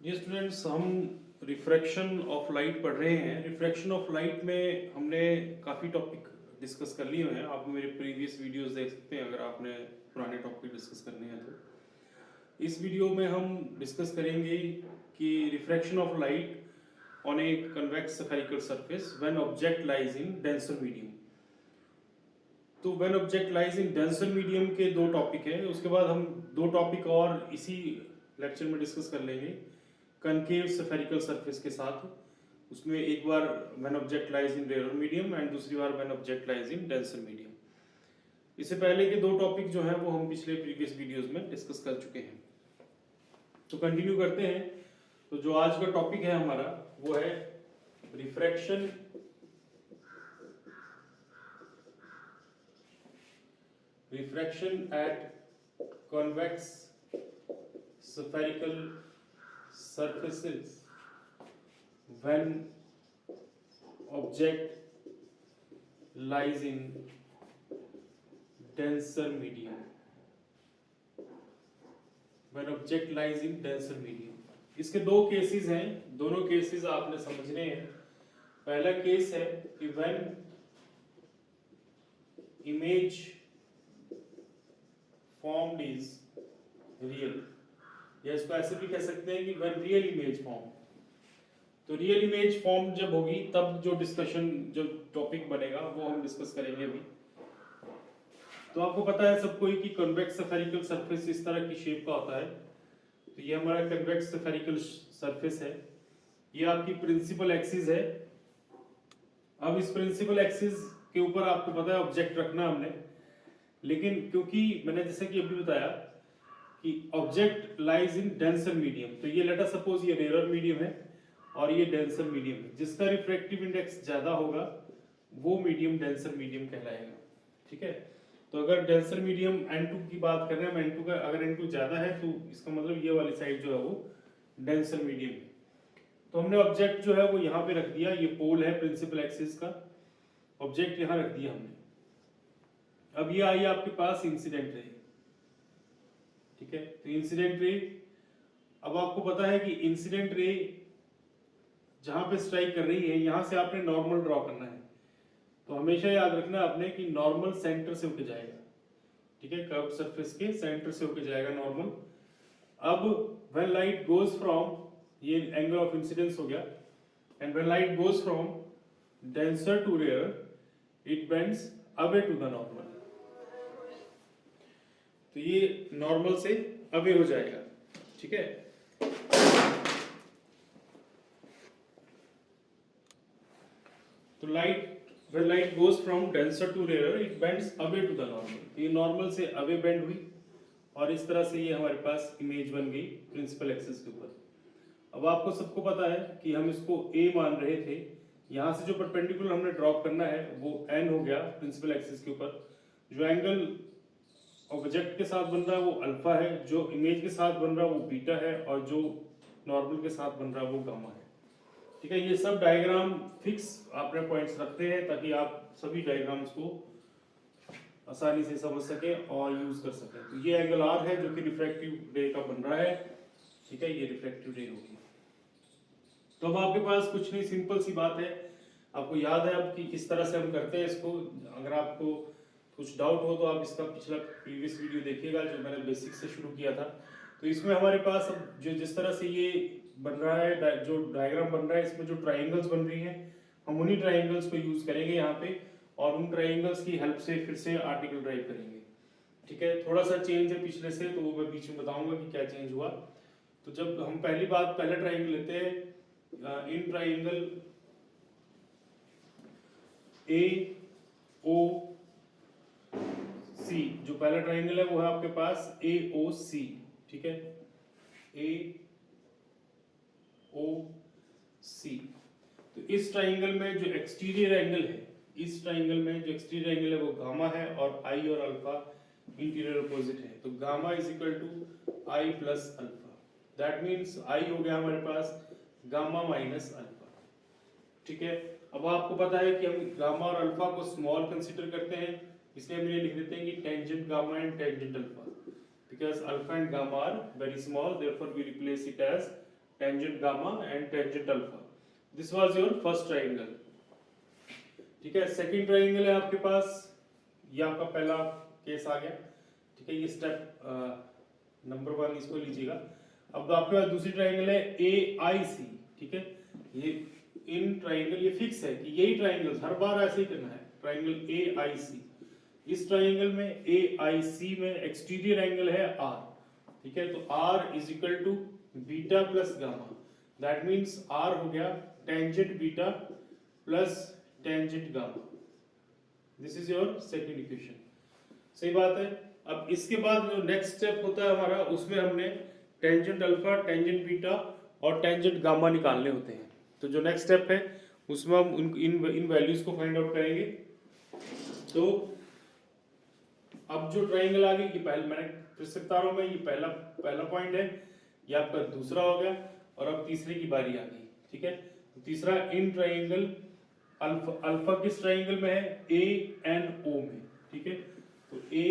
जी students, हम refraction of light पढ़ रहे हैं। रिफ्रैक्शन ऑफ लाइट में हमने काफ़ी टॉपिक डिस्कस कर लिए हैं। आप मेरे प्रीवियस वीडियोस देख सकते हैं अगर आपने पुराने टॉपिक डिस्कस करने हैं तो। इस वीडियो में हम डिस्कस करेंगे कि refraction of light on a convex spherical surface when object lies in denser medium. तो when object lies in denser medium के दो टॉपिक हैं। उसके बाद हम दो टॉपिक और इसी लेक्चर में डिस्कस कर लेंगे कनकेव स्फेरिकल सरफेस के साथ। उसमें एक बार when object lies in rare medium and दूसरी बार when object lies in denser medium. इससे पहले के दो टॉपिक जो हैं वो हम पिछले प्रीवियस वीडियोस में डिस्कस कर चुके हैं। तो कंटिन्यू करते हैं। तो जो आज का टॉपिक है हमारा वो है refraction at convex spherical surfaces when object lies in denser medium. इसके दो केसेस हैं, दोनों केसेस आपने समझने हैं। पहला केस है कि when image formed is real, या इसको ऐसे भी कह सकते हैं कि व्हेन रियल इमेज फॉर्म। तो रियल इमेज फॉर्म जब होगी तब जो डिस्कशन, जो टॉपिक बनेगा वो हम डिस्कस करेंगे अभी। तो आपको पता है सबको ही कि कन्वेक्स स्फेरिकल सरफेस इस तरह की शेप का होता है। तो ये हमारा कन्वेक्स स्फेरिकल सरफेस है, ये आपकी प्रिंसिपल एक्सिस है। अब इस प्रिंसिपल एक्सिस के ऊपर आपको पता है ऑब्जेक्ट रखना हमने, लेकिन क्योंकि मैंने जैसे कि अभी बताया कि object lies in denser medium, तो ये लेट अस सपोज ये रेयर मीडियम है और ये डेंसर मीडियम है। जिसका रिफ्रैक्टिव इंडेक्स ज्यादा होगा वो मीडियम डेंसर मीडियम कहलाएगा। ठीक है, तो अगर डेंसर मीडियम N2 की बात कर रहे हैं हम, N2 का अगर N2 ज्यादा है तो इसका मतलब ये वाली साइड जो है वो डेंसर मीडियम है। तो हमने ऑब्जेक्ट जो है वो यहाँ पे रख दिया, ये पोल है प्रिंसिपल एक्सिस का, ऑब्जेक्ट यहाँ रख दिया हमने। अब ये आई आपके पास इंसिडेंट रे। ठीक है, तो इंसिडेंट रे, अब आपको पता है कि इंसिडेंट रे जहां पे स्ट्राइक कर रही है यहां से आपने नॉर्मल ड्रॉ करना है। तो हमेशा याद रखना आपने कि नॉर्मल सेंटर से होके जाएगा। ठीक है, कर्व सरफेस के सेंटर से होके जाएगा नॉर्मल। अब व्हेन लाइट गोज फ्रॉम, ये एंगल ऑफ इंसिडेंस हो गया, and when light goes from denser to rare it bends away to the normal. तो ये नॉर्मल से अवे हो जाएगा। ठीक है, तो light when light goes from denser to rarer it bends away to the normal। ये नॉर्मल से अवे बेंड हुई और इस तरह से ये हमारे पास इमेज बन गई प्रिंसिपल एक्सिस के ऊपर। अब आपको सबको पता है कि हम इसको a मान रहे थे, यहाँ से जो परपेंडिकुलर हमने ड्रॉप करना है वो n हो गया प्रिंसिपल एक्सिस के ऊपर। जो एंगल ऑब्जेक्ट के साथ बन रहा है वो अल्फा है, जो इमेज के साथ बन रहा है वो बीटा है, और जो नॉर्मल के साथ बन रहा है वो गामा है। ठीक है, ये सब डायग्राम फिक्स आपने पॉइंट्स रखते हैं ताकि आप सभी डायग्राम्स को आसानी से समझ सके और यूज कर सके। तो ये एंगल आर है जो कि रिफ्रैक्टिव रे का बन रहा है। ठीक है, ये रिफ्रैक्टिव रे होगी। तो अब आपके पास कुछ नहीं, सिंपल सी बात है। आपको याद है अब कि किस तरह से हम करते हैं इसको। अगर आपको कुछ डाउट हो तो आप इसका पिछला प्रीवियस वीडियो देखिएगा जो मैंने बेसिक से शुरू किया था। तो इसमें हमारे पास अब जो जिस तरह से ये बन रहा है, जो डायग्राम बन रहा है, इसमें जो ट्राइंगल्स बन रही हैं हम उन्हीं ट्राइंगल्स को यूज करेंगे यहाँ पे, और उन ट्राइंगल्स की हेल्प से फिर से आर्टिकल ड्राइव करेंगे। ठीक है, थोड़ा सा चेंज है पिछले से, तो वो मैं बीच में बताऊंगा कि क्या चेंज हुआ। तो जब हम पहला ट्राइंगल लेते हैं, इन ट्राइंगल ए ओ सी, जो पहला ट्राइंगल है वो है आपके पास ए ओ सी। ठीक है, ए ओ सी। तो इस ट्राइंगल में जो एक्सटीरियर एंगल है, इस ट्राइंगल में जो एक्सटीरियर एंगल है वो गामा है, और आई और अल्फा इंटीरियर अपोजिट है। तो gamma is equal to I plus alpha. That means I हो गया हमारे पास गामा माइनस अल्फा। ठीक है, अब आपको पता है कि हम गामा और अल्फा को स्मॉल कंसीडर करते हैं, इसलिए हम ये लिख देते हैं कि tangent gamma and tangent alpha, because alpha and gamma are very small, therefore we replace it as tangent gamma and tangent alpha. This was your first triangle. ठीक है, सेकंड ट्राइंगल है आपके पास, ये आपका पहला केस आ गया। ठीक है, ये स्टेप नंबर 1 इसको लीजिएगा। अब आपके पास दूसरी ट्राइंगल है ए आई सी। ठीक है, ये इन ट्राइंगल ये फिक्स है कि यही ट्राइंगल हर बार ऐसे ही करना है, ट्राइंगल ए आई सी। इस ट्राइंगल में ए आई सी में एक्सटीरियर एंगल है आर। ठीक है, तो R is equal to beta plus gamma, that means R हो गया tangent beta plus tangent gamma. This is your second equation. सही बात है। अब इसके बाद जो नेक्स्ट स्टेप होता है हमारा, उसमें हमने टेंजेंट अल्फा, टेंजेंट बीटा और टेंजेंट गामा निकालने होते हैं। तो जो नेक्स्ट स्टेप है उसमें हम इन वैल्यूज को फाइंड आउट करेंगे। तो अब जो ट्राइंगल आ गई, ये पहले मैंने फिर से बता रहा हूं मैं, ये पहला पॉइंट है, ये आपका दूसरा हो गया और अब तीसरे की बारी आ गई। ठीक है, तो तीसरा इन ट्राइंगल अल्फा किस ट्राइंगल में है, ए एन ओ में। ठीक है, तो ए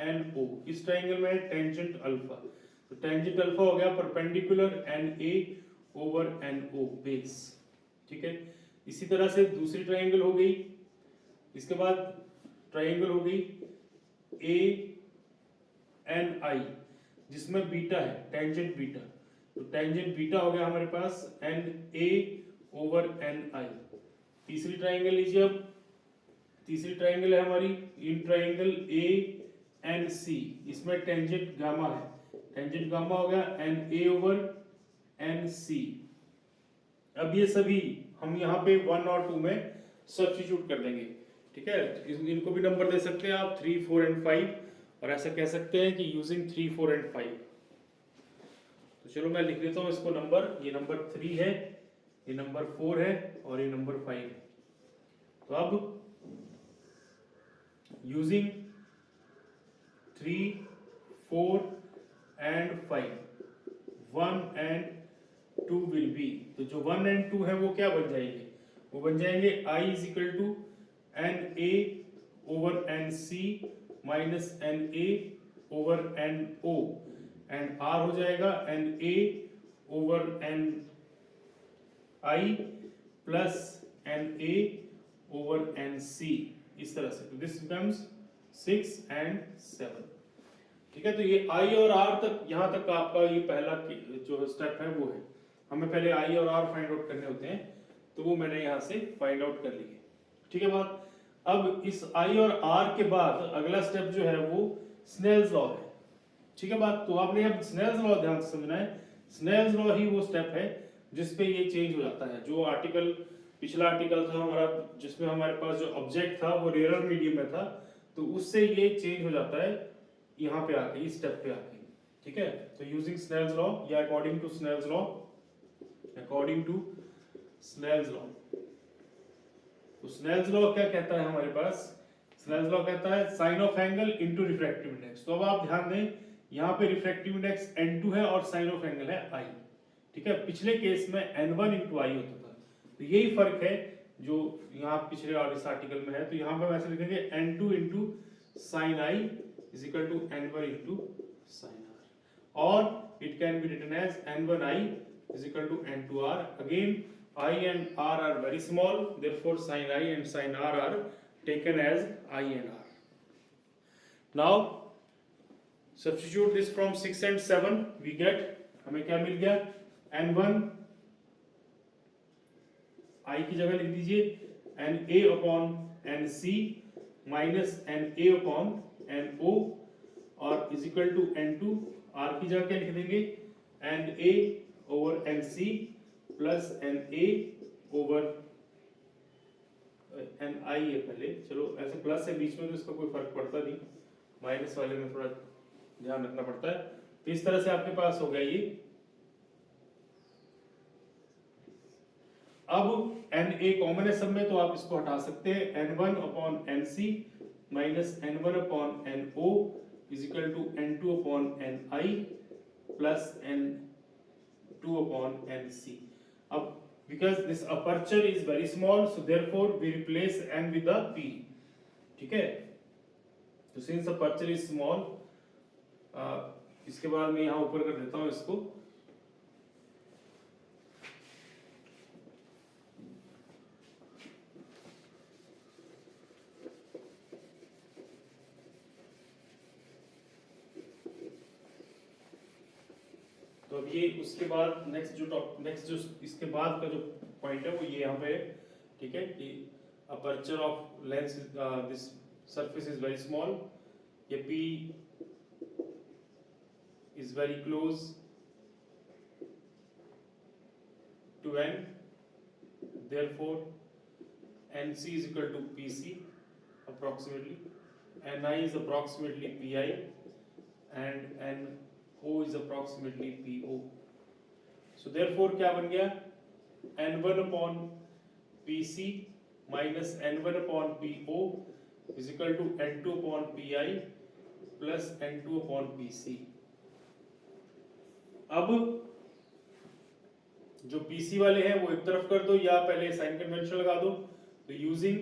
एन ओ इस ट्राइंगल में है टेंजेंट अल्फा, तो टेंजेंट अल्फा हो गया perpendicular N A over N O base. ठीक है, इसी तरह से दूसरी ट्राइंगल हो गई। इसके बाद ट्राइंगल हो गई ए एन आई जिसमें बीटा है टेंजेंट बीटा, तो टेंजेंट बीटा हो गया हमारे पास एन ए ओवर एन आई। तीसरी ट्राइंगल लीजिए। अब तीसरी ट्राइंगल है हमारी in triangle A N C, इसमें टेंजेंट गामा है, टेंजेंट गामा हो गया N A over N C. अब ये सभी हम यहाँ पे 1 और 2 में सब्स्टिट्यूट कर देंगे। ठीक है, इनको भी नंबर दे सकते हैं आप 3, 4 एंड 5, और ऐसा कह सकते हैं कि यूजिंग 3, 4 एंड 5। तो चलो मैं लिख देता हूँ इसको नंबर, ये नंबर 3 है, ये नंबर 4 है और ये नंबर 5 है। तो अब using 3, 4 and 5, 1 and 2 will be, तो जो 1 एंड 2 है वो क्या बन जाएंगे, वो बन जाएंगे I is equal to N A over N C minus N A over N O, and R हो जाएगा N A over N I plus N A over N C, इस तरह से। तो दिस बिकम्स 6 एंड 7। ठीक है, तो ये I और R तक, यहाँ तक आपका ये पहला जो स्टेप है वो है। हमें पहले I और R फाइंड आउट करने होते हैं, तो वो मैंने यहाँ से फाइंड आउट कर लिए। ठीक है बात। अब इस I और R के बाद अगला स्टेप जो है वो स्नेल्स लॉ है। ठीक है बात। तो आपने अब स्नेल्स लॉ ध्यान से समझना है। स्नेल्स लॉ ही वो स्टेप है जिसपे ये चेंज हो जाता है। जो आर्टिकल, पिछला आर्टिकल था हमारा जिसमें हमारे पास जो ऑब्जेक्ट था वो रेयर मीडियम में था, तो उससे ये चेंज हो जाता है यहाँ पे आके, इस स्टेप पे आके। ठीक है, तो यूजिंग स्नेल्स लॉ या according to Snell's law, according to Snell's law. तो स्नेल्स लॉ क्या कहता है हमारे पास, स्नेल्स लॉ कहता है sine of angle into refractive index. तो अब आप ध्यान दें, यहाँ पे रिफ्रैक्टिव इंडेक्स n2 है और साइन ऑफ एंगल है I। ठीक है, पिछले केस में n1 इंटू I होता था, तो यही फर्क है जो यहाँ पिछले और इस आर्टिकल में है। तो यहाँ पे हम ऐसे लिखेंगे n2 into sine I is equal to n1 into sin r, or it can be written as n1I is equal to n2r. Again, I and r are very small, therefore sin I and sin r are taken as I and r. Now substitute this from 6 and 7, we get, हमें क्या मिल गया, n1 I की जगह लिख दीजिए na upon nc minus na upon NO और is equal to N2, R की जगह क्या लिख देंगे, NA over NC plus NA over NI है पहले, चलो ऐसे प्लस है बीच में तो इसका कोई फर्क पड़ता नहीं, माइनस वाले में थोड़ा ध्यान रखना पड़ता है। तो इस तरह से आपके पास हो गया ये। अब NA कॉमन है सब में, तो आप इसको हटा सकते हैं, N1 upon NC minus n1 upon no is equal to n2 upon ni plus n2 upon nc। अब because this aperture is very small, so therefore we replace n with the p। ठीक है, तो since aperture is small, इसके बाद मैं यहाँ ऊपर कर देता हूँ इसको अब ये उसके बाद नेक्स्ट जो इसके बाद का जो पॉइंट है वो ये यहाँ पे है, ठीक है, कि aperture of lens this surface is very small, ये P is very close to N, therefore NC is equal to PC approximately, NI is approximately PI and NO is approximately PO. So therefore क्या बन गया, N1 upon PC minus N1 upon PO is equal to N2 upon PI plus N2 upon PC. अब जो PC वाले हैं वो एक तरफ कर दो या पहले साइन कन्वेंशन लगा दो। तो यूजिंग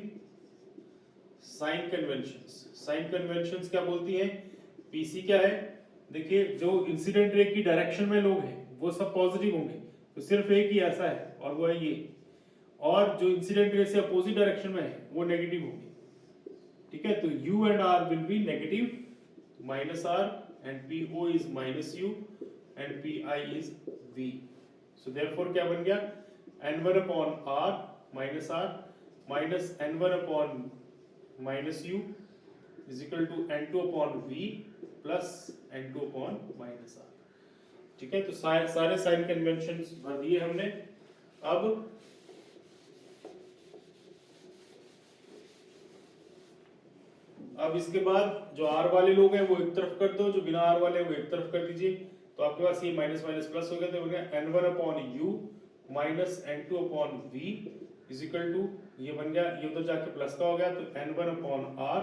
साइन कन्वेंशंस क्या बोलती हैं, PC क्या है, देखिए जो इंसिडेंट रे की डायरेक्शन में लोग हैं वो सब पॉजिटिव होंगे, तो सिर्फ एक ही ऐसा है और वो है ये, और जो इंसिडेंट रे से अपोजिट डायरेक्शन में है वो नेगेटिव होंगे, ठीक है। तो U and R will be negative, minus R, and PO is minus U and PI is V. So therefore क्या बन गया, N1 upon R minus N1 upon minus U is equal to N2 upon V plus N2 upon minus R, ठीक है। तो सारे sign conventions भर दिए हमने। अब इसके बाद जो R वाले लोग हैं वो एक तरफ कर दो, जो बिना R वाले हैं वो एक तरफ कर दीजिए। तो आपके पास ये माइनस माइनस प्लस हो गया, तो बन गया N1 upon U minus N2 upon V is equal to, ये बन गया, ये उधर जाके प्लस का हो गया, तो N1 upon R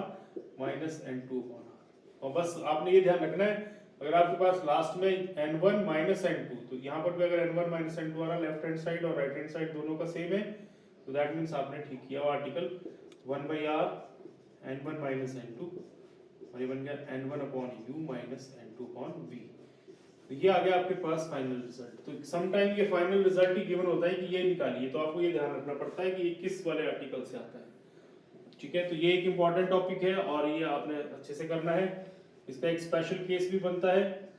minus N2 upon R। और बस आपने ये ध्यान रखना है, अगर आपके पास लास्ट में N1 माइनस N2, तो यहाँ पर भी अगर N1 माइनस N2 आ रहा, लेफ्ट हैंड साइड और राइट हैंड साइड दोनों का सेम है, तो दैट मीन्स आपने ठीक किया article 1/R N1 minus N2, और ये बन गया N1 upon U minus N2 upon V। तो ये आ गया आपके पास फाइनल रिजल्ट। तो सम टाइम ये फाइनल रिजल्ट ही गिवन होता है कि ये निकालिए, तो आपको ये ध्यान रखना पड़ता है कि ये किस वाले आर्टिकल से आता है, ठीक है। तो ये एक इंपॉर्टेंट टॉपिक है और ये आपने अच्छे से करना है। इसका एक स्पेशल केस भी बनता है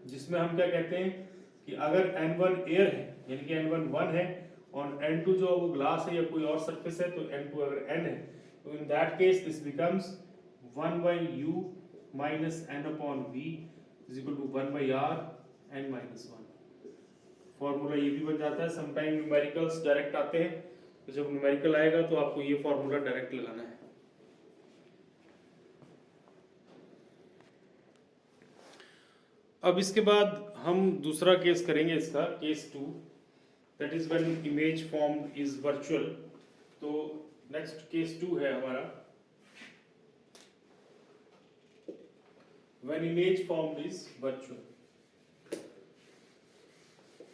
जिसमें हम क्या कहते हैं कि अगर N1 एयर है, यानी कि N1 1 है और N2 जो वो ग्लास है या कोई और सरफेस है, तो N2 अगर N है, तो in that case this becomes 1/U minus N upon V is equal to 1/R N minus 1। Formula ये भी बन जाता है। समटाइम न्यूमेरिकल्स डायरेक्ट आते हैं, तो जब न्यूमेरिकल आएगा तो आपको ये फॉर्मूला डायरेक्ट लगाना है। अब इसके बाद हम दूसरा केस करेंगे, इसका case 2, that is when image formed is virtual. तो नेक्स्ट केस 2 है हमारा, when image formed is virtual।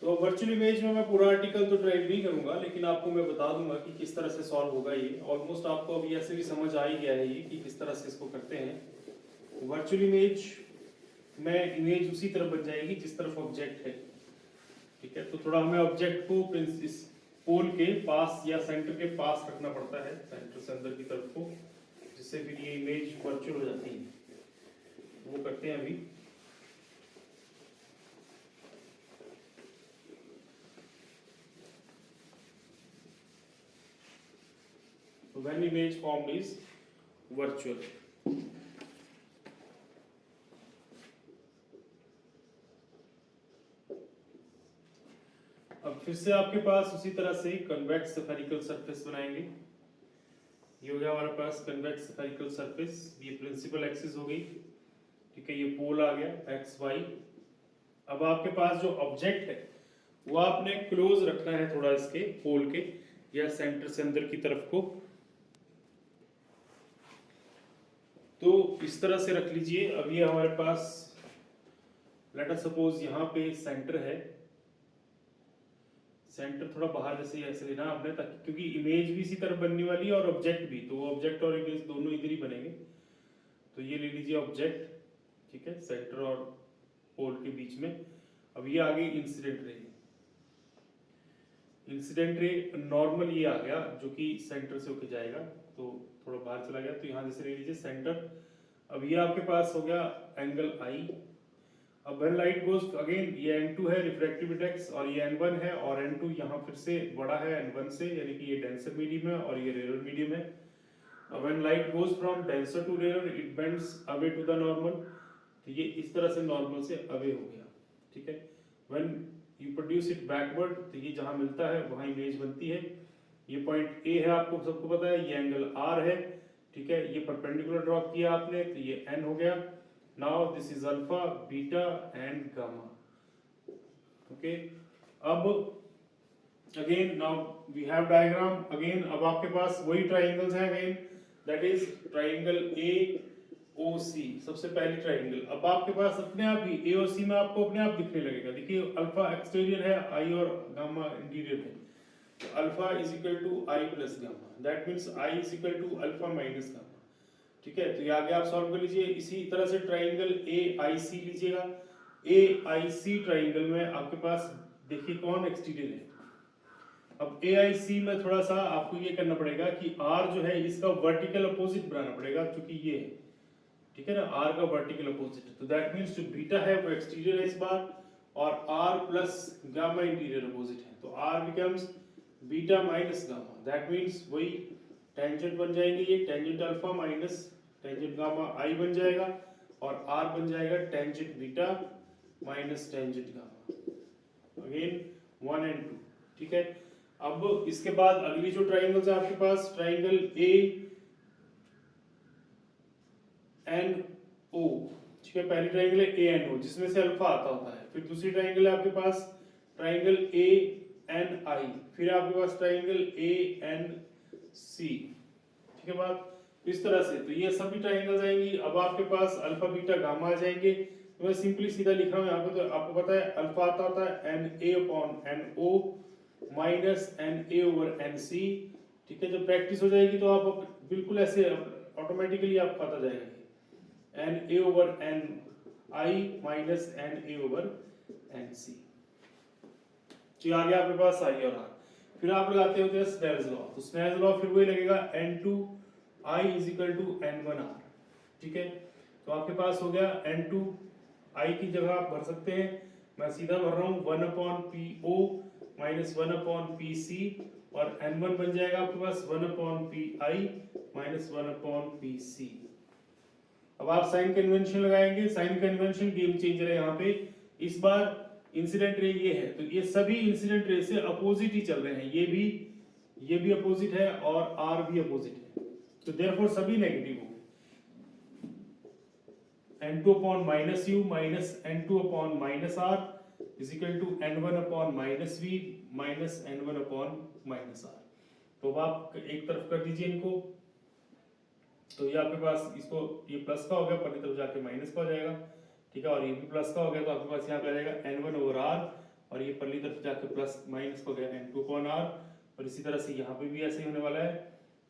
तो वर्चुअल इमेज में मैं पूरा आर्टिकल तो ड्राइव नहीं करूंगा, लेकिन आपको मैं बता दूंगा कि किस तरह से सॉल्व होगा ये। ऑलमोस्ट आपको अभी ऐसे भी समझ आ ही गया है ये कि किस तरह से इसको करते हैं। वर्चुअल इमेज में इमेज उसी तरफ बन जाएगी जिस तरफ ऑब्जेक्ट है, ठीक है। तो थोड़ा हमें ऑब्जेक्ट को इस पोल के पास या सेंटर के पास रखना पड़ता है, सेंटर से अंदर की तरफ को, जिससे फिर ये इमेज वर्चुअल हो जाती है। वो करते हैं अभी। When image formed is virtual। अब फिर से आपके पास उसी तरह से कन्वेक्स स्फेरिकल सरफेस बनाएंगे। ये हो गया हमारे पास कन्वेक्स स्फेरिकल सरफेस, ये प्रिंसिपल एक्सिस हो गई, ठीक है। ये पोल आ गया एक्स वाई। अब आपके पास जो ऑब्जेक्ट है वो आपने क्लोज रखना है थोड़ा इसके पोल के या सेंटर से अंदर की तरफ को। तो इस तरह से रख लीजिए। अब ये हमारे पास लेट अस सपोज यहाँ पे सेंटर है, सेंटर थोड़ा बाहर जैसे ऐसे लेना आपने, ताकि क्योंकि इमेज भी इसी तरफ बनने वाली है और ऑब्जेक्ट भी, तो ऑब्जेक्ट और इमेज दोनों इधर ही बनेंगे। तो ये ले लीजिए ऑब्जेक्ट, ठीक है, सेंटर और पोल के बीच में। अब ये आ गई incident ray. Incident ray normal ये आ गया जो कि सेंटर से होके जाएगा, तो थोड़ा बाहर चला गया, तो यहाँ जैसे ले लीजिए सेंटर। अब ये आपके पास हो गया एंगल आई। अब व्हेन लाइट गोज अगेन, ये n2 है रिफ्रैक्टिव इंडेक्स और ये n1 है, और n2 यहाँ फिर से बड़ा है n1 से, यानी कि ये डेंसर मीडियम है और ये रेयर मीडियम है। When light goes from denser to rare it bends away to the normal, तो ये इस तरह से नॉर्मल से अवे हो गया, ठीक है। When you produce it backward, तो ये जहाँ मिलता है वहाँ इमेज बनती है। ये पॉइंट A है, आपको सबको पता है, ये एंगल R है, ठीक है। ये परपेंडिकुलर ड्रॉ किया आपने, तो ये n हो गया। Now this is alpha, beta and gamma, okay. अब again now we have diagram again. अब आपके पास वही ट्राइंगल्स हैं again, that is triangle AOC, सबसे पहली ट्राइंगल। अब आपके पास अपने आप ही AOC में आपको अपने आप दिखने लगेगा। देखिए अल्फा एक्सटीरियर है, I और गामा इंटीरियर है, तो alpha is equal to I plus gamma, that means I is equal to alpha minus gamma, ठीक है। तो ये आगे आप सॉल्व कर लीजिए। इसी तरह से ट्राइंगल AIC लीजिएगा। AIC ट्राइंगल में आपके पास देखिए कौन एक्सटीरियर है। अब AIC में थोड़ा सा आपको ये करना पड़ेगा कि R जो है इसका वर्टिकल अपोजिट बनाना पड़ेगा, क्योंकि ये है, ठीक है ना, R का वर्टिकल अपोजिट। तो दैट मीन्स जो बीटा है वो एक्सटीरियर है इस बार, और R plus gamma interior opposite है, तो R becomes beta minus gamma, that means वही टेंजेंट बन जाएंगे, ये tangent alpha minus tangent gamma I बन जाएगा, और R बन जाएगा tangent beta minus tangent gamma, again 1 and 2, ठीक है। अब इसके बाद अगली जो ट्राइंगल्स है आपके पास, ट्राइंगल ANO, ठीक है। पहली ट्राइंगल है ANO जिसमें से अल्फा आता होता है। फिर दूसरी ट्राइंगल है आपके पास ट्राइंगल ANI, फिर आपके पास ट्राइंगल ANC, ठीक है बात। इस तरह से तो ये सभी ट्राइंगल्स आएंगी। अब आपके पास अल्फा बीटा गामा आ जाएंगे। तो मैं सिंपली सीधा लिख रहा हूँ यहाँ पे, तो आपको पता है अल्फा आता होता है NA upon NO minus NA over NC, ठीक है। जब प्रैक्टिस हो जाएगी तो आप बिल्कुल ऐसे ऑटोमेटिकली आपको पता जाएगा NA over NI minus NA over NC। तो आ गया आपके पास I और R। फिर आप लगाते होते हैं स्नेल्स लॉ, तो स्नेल्स लॉ फिर वही लगेगा N2I is equal to N1R, ठीक है। तो आपके पास हो गया N2I की जगह आप भर सकते हैं, मैं सीधा भर रहा हूँ 1 upon PO minus 1 upon PC, और N1 बन जाएगा आपके पास 1 upon PI minus 1 upon PC। अब आप साइन कन्वेंशन लगाएंगे, साइन कन्वेंशन गेम चेंजर है यहाँ पे। इस बार इंसिडेंट रे ये है, तो ये सभी इंसिडेंट रे से अपोजिट ही चल रहे हैं, ये भी अपोजिट है और R भी अपोजिट है, तो देयरफॉर सभी नेगेटिव होंगे। N2 upon minus U minus N2 upon minus R is equal to N1 upon minus V minus N1 upon minus R। तो अब आप एक तरफ कर दीजिए इनको, तो ये आपके पास इसको ये प्लस का हो गया, पहली तरफ जाके माइनस का हो जाएगा, ठीक है। और ये भी प्लस का हो गया, तो आपके पास यहाँ पे आ जाएगा N1 ओवर R, और ये पहली तरफ जाके प्लस माइनस का हो गया N2 अपॉन R। और इसी तरह से यहाँ पे भी ऐसे ही होने वाला है,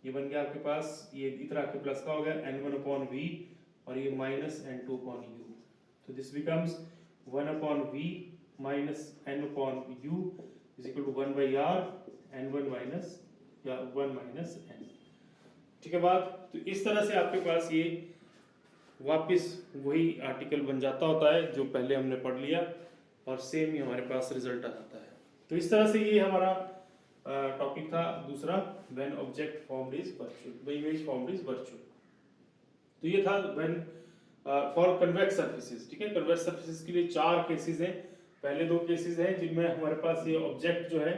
ये बन गया आपके पास, ये इधर आके प्लस का हो गया N1 अपॉन V, और ये माइनस N2 अपॉन U। तो this becomes 1 upon V minus N upon U is equal to 1 by R N1 minus या 1 माइनस N, ठीक है बात। तो इस तरह से आपके पास ये वापस वही आर्टिकल बन जाता होता है जो पहले हमने पढ़ लिया, और सेम ही हमारे पास रिजल्ट आ जाता है। तो इस तरह से ये हमारा टॉपिक था दूसरा, when object formed is virtual, the image formed is virtual. तो ये था व्हेन फॉर कन्वेक्स सरफेसेस, ठीक है। कन्वेक्स सरफेसेस के लिए 4 केसेस हैं। पहले 2 केसेस हैं जिनमें हमारे पास ये ऑब्जेक्ट जो है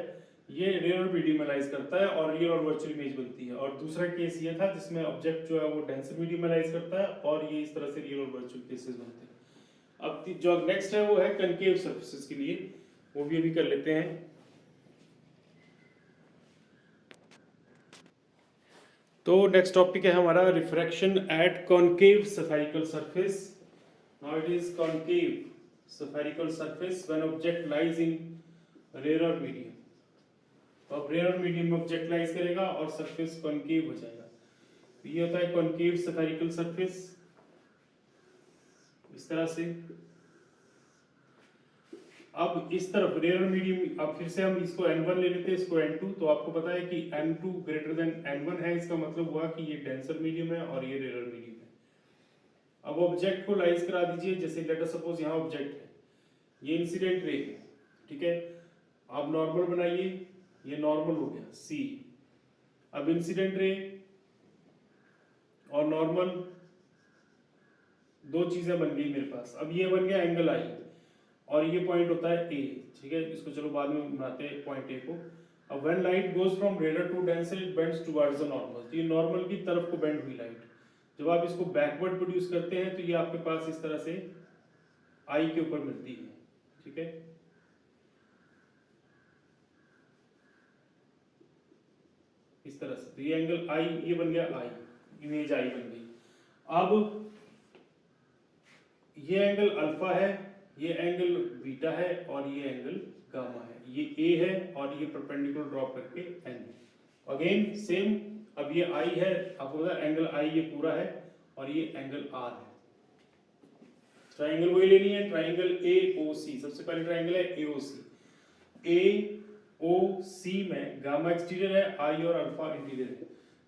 ये रियल और मीडियम एनालाइज करता है और रियल और वर्चुअल इमेज बनती है, और दूसरा केस ये था जिसमें ऑब्जेक्ट जो है वो डेंसर मीडियम एनालाइज करता है और ये इस तरह से रियल और वर्चुअल केसेस बनते हैं। अब जो नेक्स्ट है वो है कनकेव सरफेसेस के लिए, वो भी अभी कर लेते हैं। तो नेक्स्ट टॉपिक है हमारा refraction at concave spherical surface. Now it is concave spherical surface when object lies in rare medium. तो अब रेयर मीडियम में ऑब्जेक्ट लाइज करेगा और सरफेस कॉनकेव हो जाएगा। तो ये होता है कॉनकेव स्फेरिकल सरफेस, इस तरह से। अब इस तरफ रेयर मीडियम, अब फिर से हम इसको N1 ले लेते हैं, इसको N2। तो आपको पता है कि N2 ग्रेटर देन N1 है, इसका मतलब हुआ कि ये डेंसर मीडियम है और ये रेयर मीडियम है। अब ऑब्जेक्ट को लाइज करा दीजिए, जैसे लेट अस सपोज यहाँ ऑब्जेक्ट है, ये इंसिडेंट रे है, ठीक है। अब नॉर्मल बनाइए, ये नॉर्मल हो गया सी। अब इंसिडेंट रे और नॉर्मल दो चीजें बन गई मेरे पास। अब ये बन गया एंगल आई और ये पॉइंट होता है ए, ठीक है। इसको चलो बाद में बनाते हैं पॉइंट ए को। अब व्हेन लाइट गोज फ्रॉम रेडर to denser it bends towards the normal, तो ये नॉर्मल की तरफ को बेंड हुई लाइट। जब आप इसको बैकवर्ड प्रोड्यूस करते हैं तो ये आपके पास इस तरह से आई के ऊपर मिलती है, ठीक है। इस तरह से, तो ये एंगल आई, ये बन गया आई, इमेज आई बन गई। अब ये एंगल अल्फा है, ये एंगल बीटा है और ये एंगल गामा है। ये ए है और ये परपेंडिकुलर ड्रॉप करके एन। अगेन सेम, अब ये आई है, आपको पता है एंगल आई ये पूरा है और ये एंगल आर है। ट्राइंगल वही लेनी है, ट्राइंगल ए ओ सी। सबसे पहले ट्राइंगल है ए ओ सी। ए ओ सी में गामा एक्सटीरियर है, आई और अल्फा इंटीरियर है,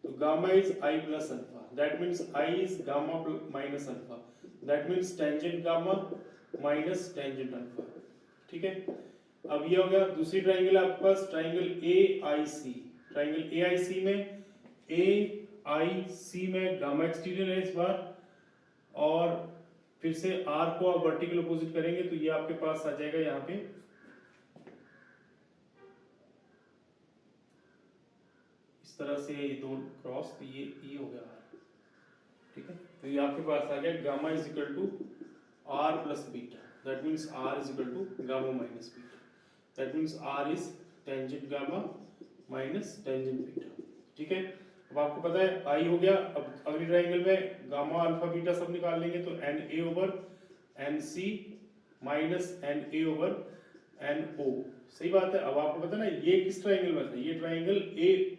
तो gamma is I plus alpha, that means I is gamma minus alpha, that means tangent gamma minus tangent alpha, ठीक है। अब ये हो गया। दूसरी ट्राइंगल है आपके पास triangle A I C. Triangle A आई सी में ए आई सी में गामा एक्सटीरियर है इस बार, और फिर से आर को आप वर्टिकल अपोजिट करेंगे तो ये आपके पास आ जाएगा यहाँ पे इस तरह से, ये दो क्रॉस, तो ये हो गया आर, ठीक है। तो ये आपके पास आ गया gamma is equal to R plus beta, that means R is equal to gamma minus beta, that means R is tangent gamma minus tangent beta, ठीक है। अब आपको पता है आई हो गया। अब अगली ट्राइंगल में गामा अल्फा बीटा सब निकाल लेंगे, तो N A over N C minus N A over N O, सही बात है। अब आपको पता है ना ये किस ट्राइंगल में था, ये ट्राइंगल ए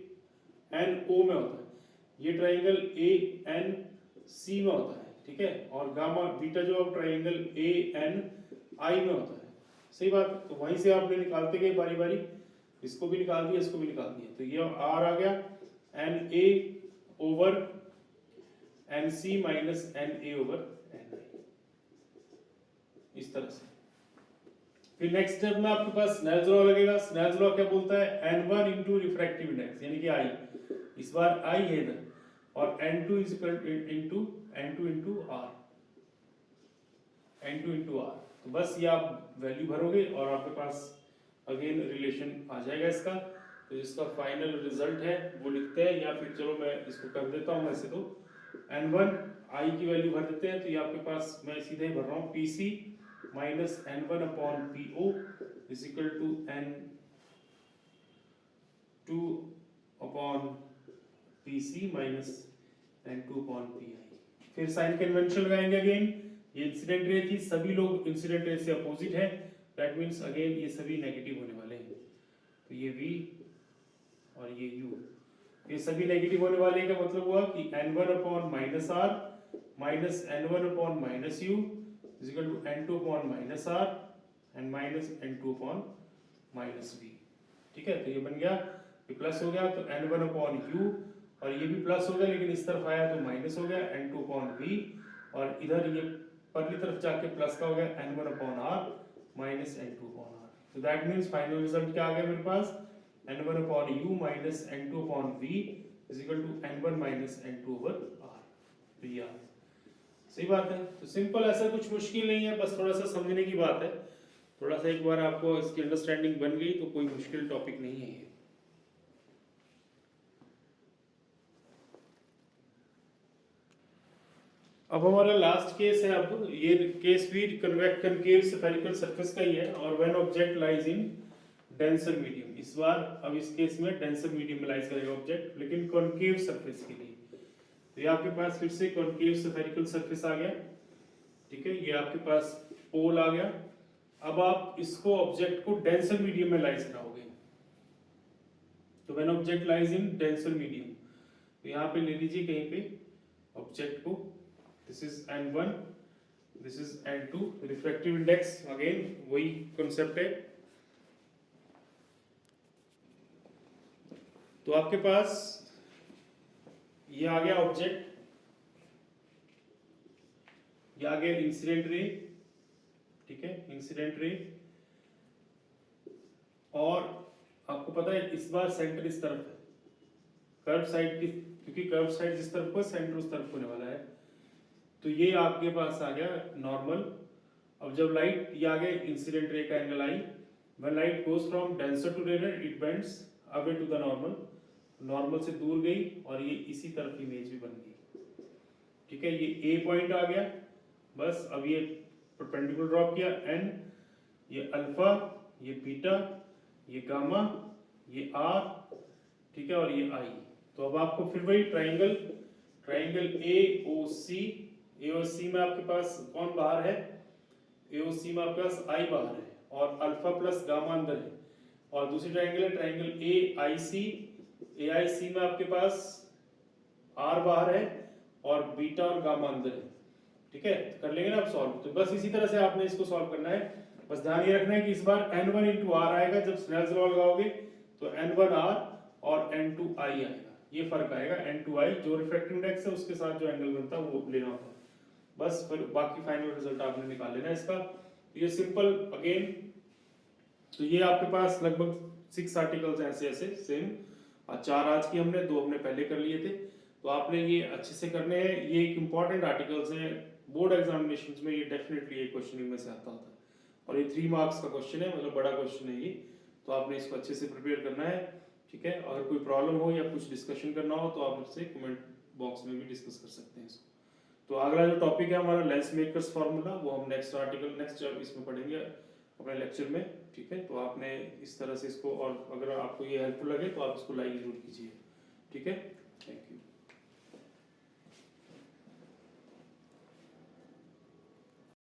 एन ओ में होता है, ये ट्राइंगल ए एन सी में होता है, ठीक है। और गामा बीटा जो है ट्राइंगल ए एन आई में होता है, सही बात। तो वहीं से आपने निकालते गए बारी बारी, इसको भी निकाल दिया, इसको भी निकाल दिया, तो ये आर आ गया N A over N C minus N A over N I, इस तरह से। फिर नेक्स्ट स्टेप में आपके पास स्नेल्स लॉ लगेगा। स्नेल्स लॉ क्या बोलता है, n1 इंटू रिफ्रैक्टिव इंडेक्स, यानी कि आई, इस बार आई है इधर, और n2 is equal into n2 into R, n2 into R. तो बस ये आप वैल्यू भरोगे और आपके पास अगेन रिलेशन आ जाएगा इसका। तो इसका फाइनल रिजल्ट है वो लिखते हैं, या फिर चलो मैं इसको कर देता हूँ ऐसे, तो n1 आई की वैल्यू भर देते हैं, तो ये आपके पास मैं सीधे ही भर रहा हूँ pc minus n1 upon po is equal to n2 upon pc minus n2 upon pi। फिर साइन कन्वेंशन लगाएंगे अगेन। ये इंसिडेंट रे थी, सभी लोग इंसिडेंट रे से अपोजिट है, दैट मीन्स अगेन ये सभी नेगेटिव होने वाले हैं, तो ये v और ये u, ये सभी नेगेटिव होने वाले का मतलब हुआ कि n1 upon minus R minus n1 upon minus u is equal to n2 upon minus R and minus n2 upon minus v, ठीक है। तो ये बन गया, ये प्लस हो गया तो n1 अपॉन u, और ये भी प्लस हो गया लेकिन इस तरफ आया तो माइनस हो गया n2 अपॉन v, और इधर ये परली तरफ जाके प्लस का हो गया n1 upon r minus n2 upon r। तो दैट मीन्स फाइनल रिजल्ट क्या आ गया मेरे पास, n1 upon u minus n2 upon v is equal to n1 minus n2 over r। तो ये सही बात है। तो सिंपल, ऐसा कुछ मुश्किल नहीं है, बस थोड़ा सा समझने की बात है। थोड़ा सा एक बार आपको इसकी अंडरस्टैंडिंग बन गई तो कोई मुश्किल टॉपिक नहीं है ये। अब हमारा लास्ट केस है। अब ये केस भी कन्वेक्स कनकेव स्फेरिकल सरफेस का ही है, और when object lies in denser medium. इस बार अब इस केस में डेंसर मीडियम में लाइज करेगा ऑब्जेक्ट, लेकिन कॉनकेव सरफेस के लिए। तो ये आपके पास फिर से कॉनकेव स्फेरिकल सरफेस आ गया, ठीक है। ये आपके पास पोल आ गया। अब आप इसको ऑब्जेक्ट को डेंसर मीडियम में लाइज कराओगे, तो when object lies in denser medium, तो यहाँ पे ले लीजिए कहीं पे ऑब्जेक्ट को, this is n1, this is n2, refractive index again वही कॉन्सेप्ट है। तो आपके पास ये आ गया ऑब्जेक्ट, ये आ गया इंसिडेंट रे, ठीक है, इंसिडेंट रे। और आपको पता है इस बार सेंटर इस तरफ है, कर्व साइड की, क्योंकि कर्व साइड जिस तरफ को सेंटर उस तरफ होने वाला है, तो ये आपके पास आ गया नॉर्मल। अब जब लाइट, ये आ गया इंसिडेंट रे का angle I, when light goes from denser to rare it bends away to the normal, normal से दूर गई और ये इसी तरफ इमेज भी बन गई, ठीक है। ये ए पॉइंट आ गया, बस अब ये परपेंडिकुलर ड्रॉप किया, एन, ये अल्फा, ये बीटा, ये गामा, ये आर, ठीक है, और ये आई। तो अब आपको फिर वही ट्राइंगल, ट्राइंगल ए ओ सी में आपके पास कौन बाहर है, ए ओ सी में आपके पास आई बाहर है और अल्फा प्लस गामा अंदर है। और दूसरी ट्राइंगल है ट्राइंगल ए आई सी में आपके पास आर बाहर है और बीटा और गामा अंदर है, ठीक है। कर लेंगे ना आप सॉल्व, तो बस इसी तरह से आपने इसको सॉल्व करना है। बस ध्यान ये रखना है कि इस बार n1 into r आएगा, जब स्नेल्स लॉ लगाओगे तो n1r और n2i आएगा, ये फर्क आएगा। n2i जो रिफ्रैक्टिव इंडेक्स है उसके साथ जो एंगल बनता है वो लेना होता है, बस फिर बाकी फाइनल रिजल्ट आपने निकाल लेना है इसका। ये सिंपल अगेन, तो ये आपके पास लगभग 6 आर्टिकल्स ऐसे ऐसे सेम, 4 आज की हमने, 2 हमने पहले कर लिए थे, तो आपने ये अच्छे से करने हैं। ये एक इम्पॉर्टेंट आर्टिकल्स हैं, बोर्ड एग्जामिनेशंस में ये डेफिनेटली एक क्वेश्चनिंग में से आता होता है, और ये 3 मार्क्स का क्वेश्चन है, मतलब बड़ा क्वेश्चन है ये, तो आपने इसको अच्छे से प्रिपेयर करना है, ठीक है। अगर कोई प्रॉब्लम हो या कुछ डिस्कशन करना हो तो आप मुझसे कमेंट बॉक्स में भी डिस्कस कर सकते हैं इसको। तो अगला जो टॉपिक है हमारा लेंस मेकर्स फार्मूला, वो हम नेक्स्ट आर्टिकल नेक्स्ट इसमें पढ़ेंगे अपने लेक्चर में, ठीक है। तो आपने इस तरह से इसको, और अगर आपको ये हेल्पफुल लगे तो आप इसको लाइक जरूर कीजिए, ठीक है। Thank you.